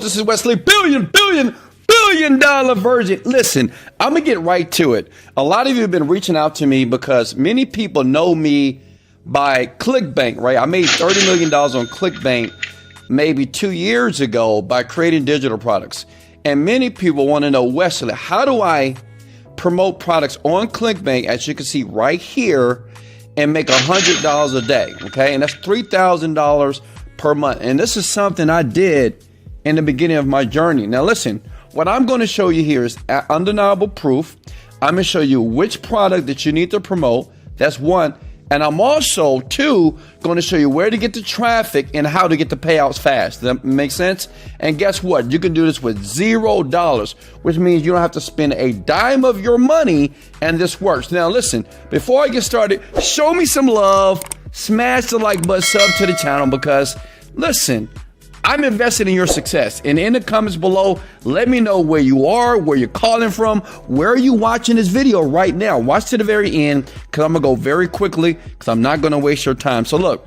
This is Wesley, billion dollar virgin. Listen, I'm going to get right to it. A lot of you have been reaching out to me because many people know me by ClickBank, right? I made $30 million on ClickBank maybe 2 years ago by creating digital products. And many people want to know, Wesley, how do I promote products on ClickBank, as you can see right here, and make $100 a day, okay? And that's $3,000 per month. And this is something I did in the beginning of my journey. Now listen, what I'm going to show you here is undeniable proof. I'm going to show you which product that you need to promote. That's one. And I'm also, two, going to show you where to get the traffic and how to get the payouts fast. Does that make sense? And guess what? You can do this with $0, which means you don't have to spend a dime of your money, and this works. Now, listen, before I get started, show me some love. Smash the like button, sub to the channel, because, listen, I'm invested in your success. And in the comments below, let me know where you are, where you're calling from, where are you watching this video right now. Watch to the very end, because I'm going to go very quickly, because I'm not going to waste your time. So look,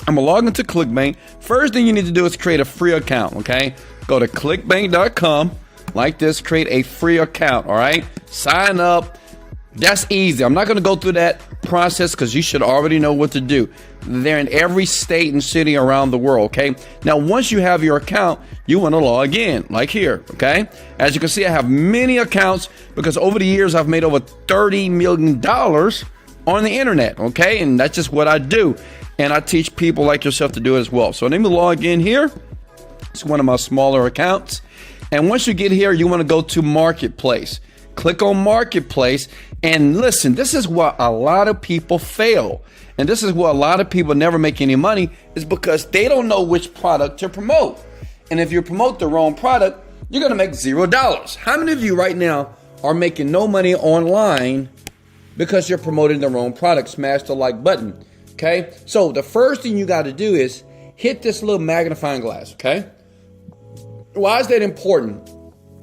I'm going to log into ClickBank. First thing you need to do is create a free account, okay? Go to clickbank.com, like this, create a free account, all right? Sign up. That's easy. I'm not going to go through that process because you should already know what to do. They're in every state and city around the world, okay? Now, once you have your account, you want to log in, like here, okay? As you can see, I have many accounts because over the years, I've made over $30 million on the internet, okay? And that's just what I do. And I teach people like yourself to do it as well. So let me log in here. It's one of my smaller accounts. And once you get here, you want to go to Marketplace. Click on Marketplace, and listen, this is where a lot of people fail. And this is where a lot of people never make any money, is because they don't know which product to promote. And if you promote the wrong product, you're going to make $0. How many of you right now are making no money online because you're promoting the wrong product? Smash the like button, okay? So the first thing you got to do is hit this little magnifying glass, okay? Why is that important?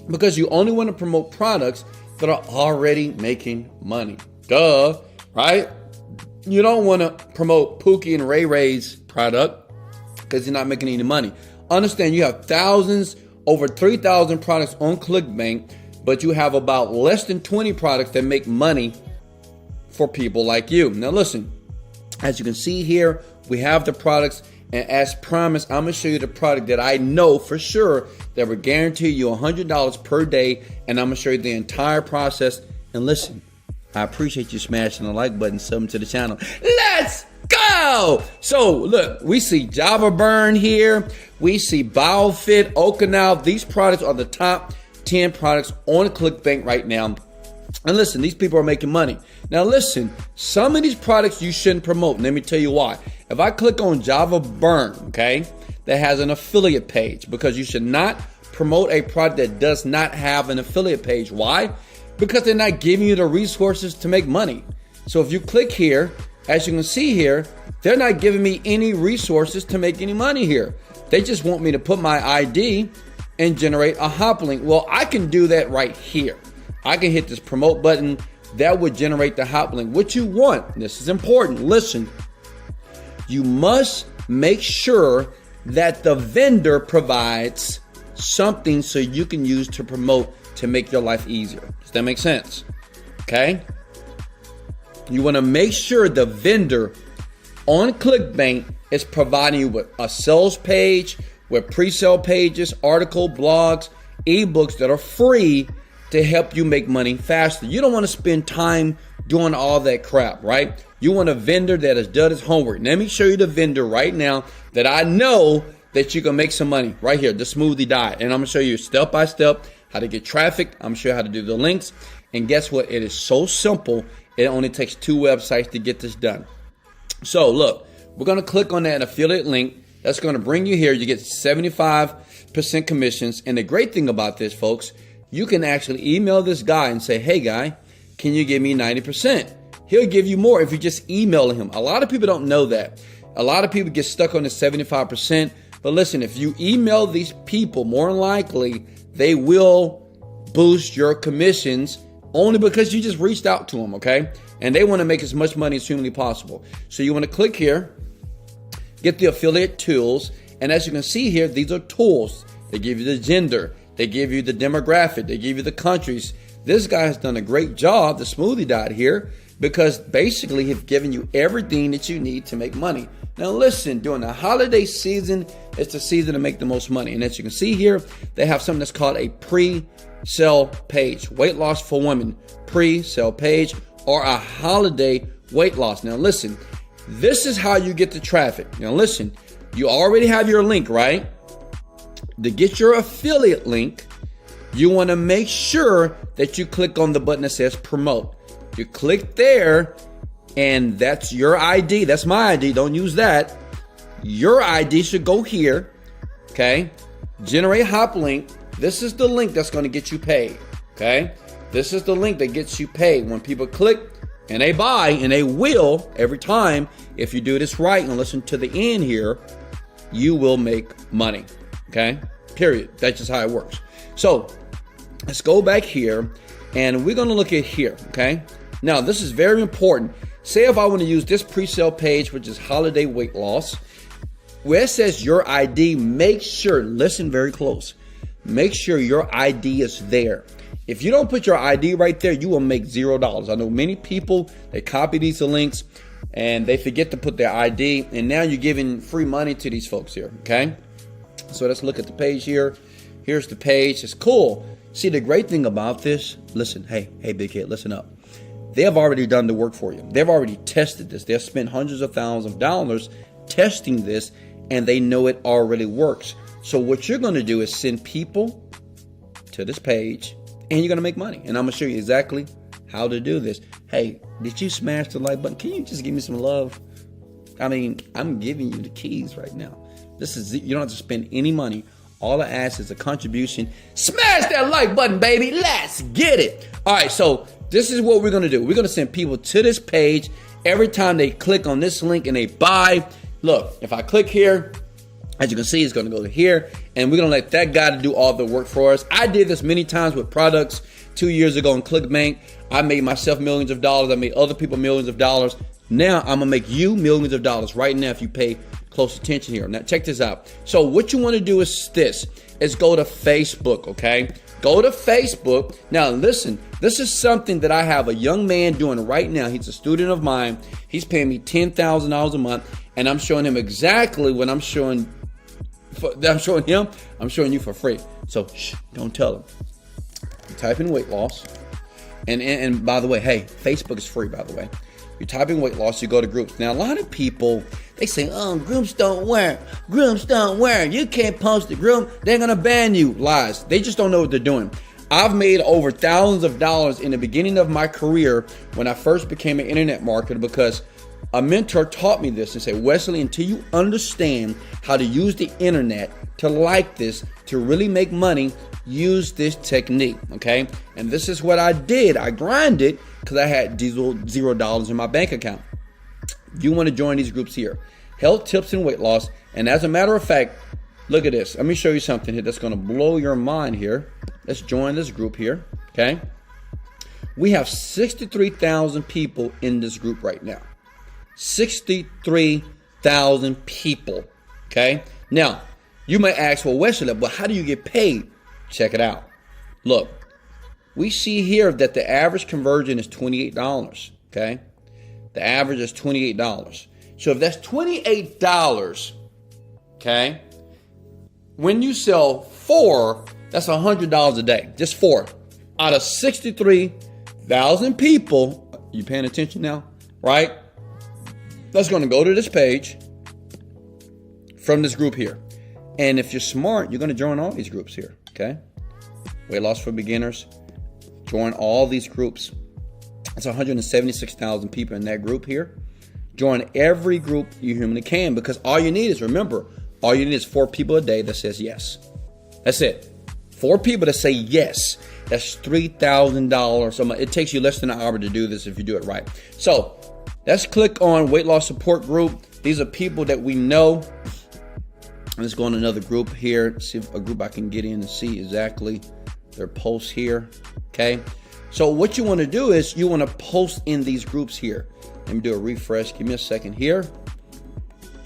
Because you only want to promote products that are already making money. Duh, right? You don't want to promote Pookie and Ray Ray's product because you're not making any money. Understand, you have thousands, over 3,000 products on ClickBank, but you have about less than 20 products that make money for people like you. Now listen, as you can see here, we have the products. And as promised, I'm going to show you the product that I know for sure that will guarantee you $100 per day. And I'm going to show you the entire process. And listen, I appreciate you smashing the like button, subbing to the channel. Let's go! So look, we see Java Burn here. We see BioFit, Okinawa. These products are the top 10 products on ClickBank right now. And listen, these people are making money. Now listen, some of these products you shouldn't promote. Let me tell you why. If I click on Java Burn, okay, that has an affiliate page, because you should not promote a product that does not have an affiliate page. Why? Because they're not giving you the resources to make money. So if you click here, as you can see here, they're not giving me any resources to make any money here. They just want me to put my ID and generate a hop link. Well, I can do that right here. I can hit this promote button. That would generate the hop link. What you want, this is important, listen, you must make sure that the vendor provides something so you can use to promote to make your life easier. Does that make sense? Okay? You want to make sure the vendor on ClickBank is providing you with a sales page, with pre-sale pages, article, blogs, ebooks that are free to help you make money faster. You don't want to spend time doing all that crap, right? You want a vendor that has done his homework. Let me show you the vendor right now that I know that you can make some money right here, the smoothie diet. And I'm gonna show you step by step how to get traffic. I'm gonna show you how to do the links. And guess what? It is so simple. It only takes 2 websites to get this done. So look, we're gonna click on that affiliate link. That's gonna bring you here. You get 75% commissions. And the great thing about this, folks, you can actually email this guy and say, hey guy, can you give me 90%? He'll give you more if you just email him. A lot of people don't know that. A lot of people get stuck on the 75%. But listen, if you email these people, more than likely, they will boost your commissions only because you just reached out to them, okay? And they want to make as much money as humanly possible. So you want to click here, get the affiliate tools. And as you can see here, these are tools. they give you the gender, they give you the demographic, they give you the countries. This guy has done a great job, the smoothie dot here, because basically he's given you everything that you need to make money. Now listen, during the holiday season, it's the season to make the most money. And as you can see here, they have something that's called a pre-sale page, weight loss for women, pre-sale page, or a holiday weight loss. Now listen, this is how you get the traffic. Now listen, you already have your link, right? To get your affiliate link, you want to make sure that you click on the button that says promote. You click there, and that's your ID. That's my ID. Don't use that. Your ID should go here. Okay. Generate hop link. This is the link that's going to get you paid. Okay. This is the link that gets you paid. When people click and they buy, and they will every time, if you do this right and listen to the end here, you will make money. Okay. Period. That's just how it works. So let's go back here, and we're going to look at here. Okay. Now, this is very important. Say if I want to use this pre-sale page, which is holiday weight loss, where it says your ID, make sure, listen very close, make sure your ID is there. If you don't put your ID right there, you will make $0. I know many people, they copy these links and they forget to put their ID, and now you're giving free money to these folks here, okay? So let's look at the page here. Here's the page. It's cool. See, the great thing about this, listen, hey, big kid, listen up. They have already done the work for you. They've already tested this. They've spent hundreds of thousands of dollars testing this, and they know it already works. So what you're going to do is send people to this page, and you're going to make money. And I'm going to show you exactly how to do this. Hey, did you smash the like button? Can you just give me some love? I mean, I'm giving you the keys right now. This is, you don't have to spend any money. All I ask is a contribution. Smash that like button, baby. Let's get it. All right, so this is what we're going to do. We're going to send people to this page every time they click on this link and they buy. Look, if I click here, as you can see, it's going to go to here, and we're going to let that guy do all the work for us. I did this many times with products 2 years ago in ClickBank. I made myself millions of dollars. I made other people millions of dollars. Now I'm going to make you millions of dollars right now if you pay close attention here. Now check this out. So what you want to do is this, is go to Facebook, okay? Go to Facebook. Now listen, this is something that I have a young man doing right now. He's a student of mine. He's paying me $10,000 a month, and I'm showing him exactly what I'm showing him. I'm showing you for free. So shh, don't tell him. You type in weight loss. And by the way, hey, Facebook is free, by the way. You type in weight loss, you go to groups. Now, a lot of people, they say, oh, groups don't work. Groups don't work. You can't post a group. They're going to ban you. Lies. They just don't know what they're doing. I've made over thousands of dollars in the beginning of my career when I first became an internet marketer, because a mentor taught me this and said, Wesley, until you understand how to use the internet to like this, to really make money, use this technique, okay? And this is what I did. I grinded because I had $0 in my bank account. You want to join these groups here. Health tips and weight loss. And as a matter of fact, look at this. Let me show you something here that's going to blow your mind here. Let's join this group here, okay? We have 63,000 people in this group right now. 63,000 people, okay? Now, you may ask, well, Wesley, but how do you get paid? Check it out. Look, we see here that the average conversion is $28, okay? The average is $28. So if that's $28, okay, when you sell 4, that's $100 a day, just 4. Out of 63,000 people, you paying attention now, right? That's going to go to this page from this group here. And if you're smart, you're going to join all these groups here, okay? Weight loss for beginners. Join all these groups. It's 176,000 people in that group here. Join every group you humanly can, because all you need is, remember, all you need is 4 people a day that says yes. That's it. 4 people that say yes. That's $3,000. So it takes you less than an hour to do this if you do it right. So let's click on weight loss support group. These are people that we know. Let's go on another group here. See if a group I can get in and see exactly their posts here. Okay. So what you want to do is you want to post in these groups here. Let me do a refresh. Give me a second here.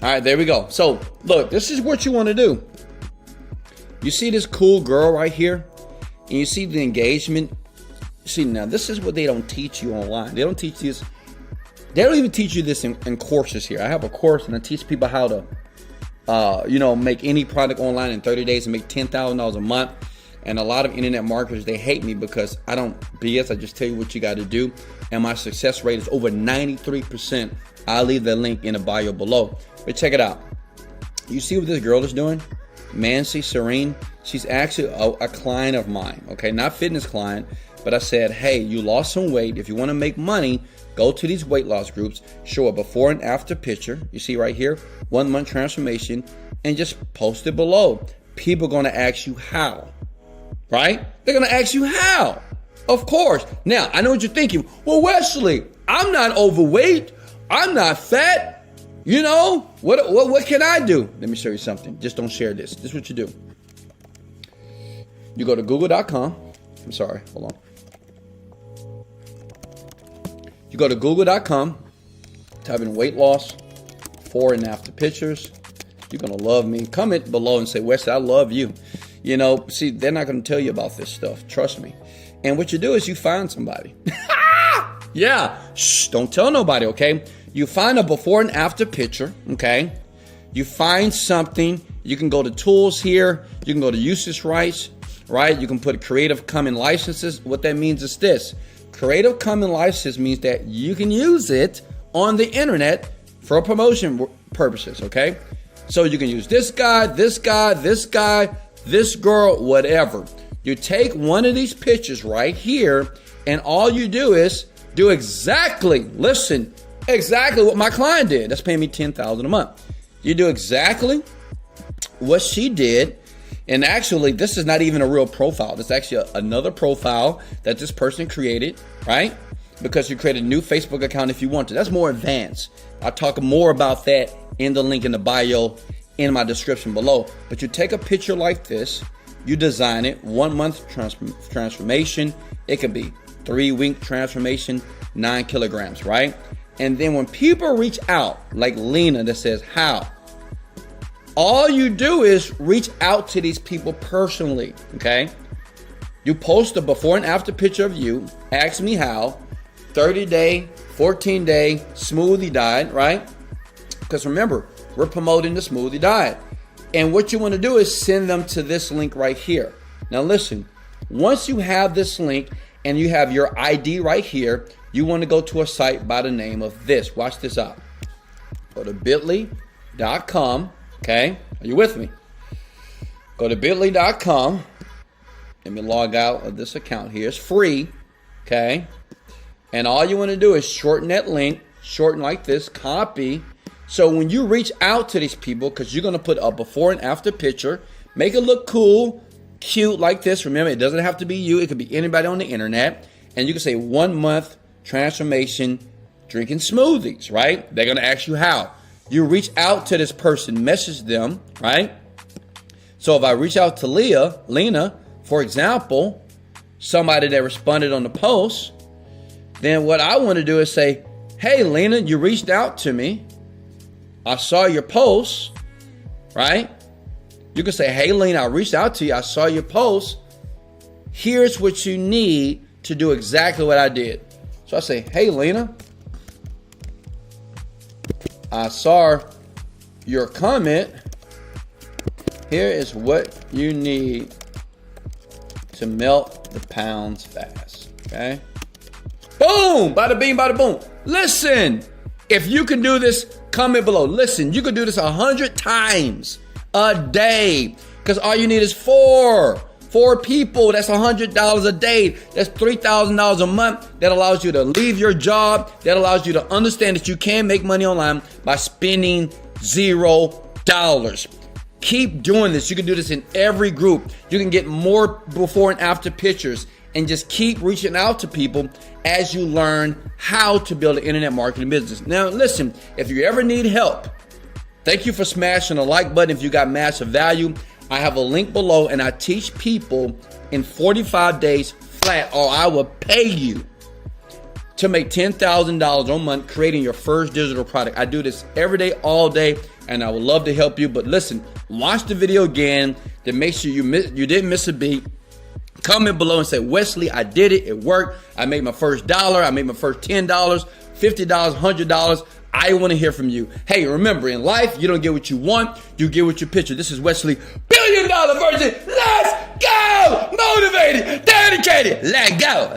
All right, there we go. So look, this is what you want to do. You see this cool girl right here? And you see the engagement? See, now this is what they don't teach you online. They don't teach this. They don't even teach you this in courses here. I have a course and I teach people how to, make any product online in 30 days and make $10,000 a month. And a lot of internet marketers, they hate me because I don't BS. I just tell you what you got to do. And my success rate is over 93%. I'll leave the link in the bio below. But check it out. You see what this girl is doing? Mancy Serene. She's actually a client of mine. Okay, not fitness client. But I said, hey, you lost some weight. If you want to make money, go to these weight loss groups, show a before and after picture. You see right here, 1 month transformation, and just post it below. People are going to ask you how, right? They're going to ask you how, of course. Now, I know what you're thinking. Well, Wesley, I'm not overweight. I'm not fat. What can I do? Let me show you something. Just don't share this. This is what you do. You go to google.com. I'm sorry, hold on. You go to google.com, type in weight loss, before and after pictures. You're going to love me. Comment below and say, Wesley, I love you. See, they're not going to tell you about this stuff. Trust me. And what you do is you find somebody. Yeah. Shh, don't tell nobody, okay? You find a before and after picture, okay? You find something. You can go to tools here. You can go to usage rights, right? You can put Creative Commons licenses. What that means is this. Creative Commons license means that you can use it on the internet for promotion purposes, okay? So you can use this guy, this guy, this guy, this girl, whatever. You take one of these pictures right here, and all you do is do exactly what my client did. That's paying me $10,000 a month. You do exactly what she did. And actually, this is not even a real profile. This is actually another profile that this person created, right? Because you create a new Facebook account if you want to. That's more advanced. I'll talk more about that in the link in the bio in my description below. But you take a picture like this, you design it, 1 month transformation. It could be 3-week transformation, 9 kilograms, right? And then when people reach out, like Lena that says, how? All you do is reach out to these people personally, okay? You post a before and after picture of you, ask me how, 30-day, 14-day smoothie diet, right? Because remember, we're promoting the smoothie diet. And what you want to do is send them to this link right here. Now listen, once you have this link and you have your ID right here, you want to go to a site by the name of this. Watch this out. Go to bit.ly.com. Okay, are you with me? Go to bit.ly.com. Let me log out of this account here. It's free, okay? And all you want to do is shorten that link, shorten like this, copy. So when you reach out to these people, because you're going to put a before and after picture, make it look cool, cute like this. Remember, it doesn't have to be you. It could be anybody on the internet. And you can say 1 month transformation drinking smoothies, right? They're going to ask you how. You reach out to this person, message them, right? So if I reach out to Lena, for example, somebody that responded on the post, then what I want to do is say, hey, Lena, you reached out to me. I saw your post, right? You can say, hey, Lena, I reached out to you. I saw your post. Here's what you need to do exactly what I did. So I say, hey, Lena, I saw your comment. Here is what you need to melt the pounds fast. Okay? Boom! Bada bing, bada boom. Listen, if you can do this, comment below. Listen, you can do this 100 times a day. Because all you need is four people. That's $100 a day. That's $3,000 a month. That allows you to leave your job. That allows you to understand that you can make money online by spending $0. Keep doing this. You can do this in every group. You can get more before and after pictures and just keep reaching out to people as you learn how to build an internet marketing business. Now, listen, if you ever need help, thank you for smashing the like button if you got massive value. I have a link below, and I teach people in 45 days flat, or I will pay you to make $10,000 a month creating your first digital product. I do this every day, all day, and I would love to help you. But listen, Watch the video again to make sure you didn't miss a beat. Comment below and say, Wesley, I did it. It worked. I made my first $1. I made my first $10, $50, $100. I want to hear from you. Hey, remember, in life, you don't get what you want. You get what you picture. This is Wesley, $1 Billion Virgin. Let's go. Motivated, dedicated. Let go.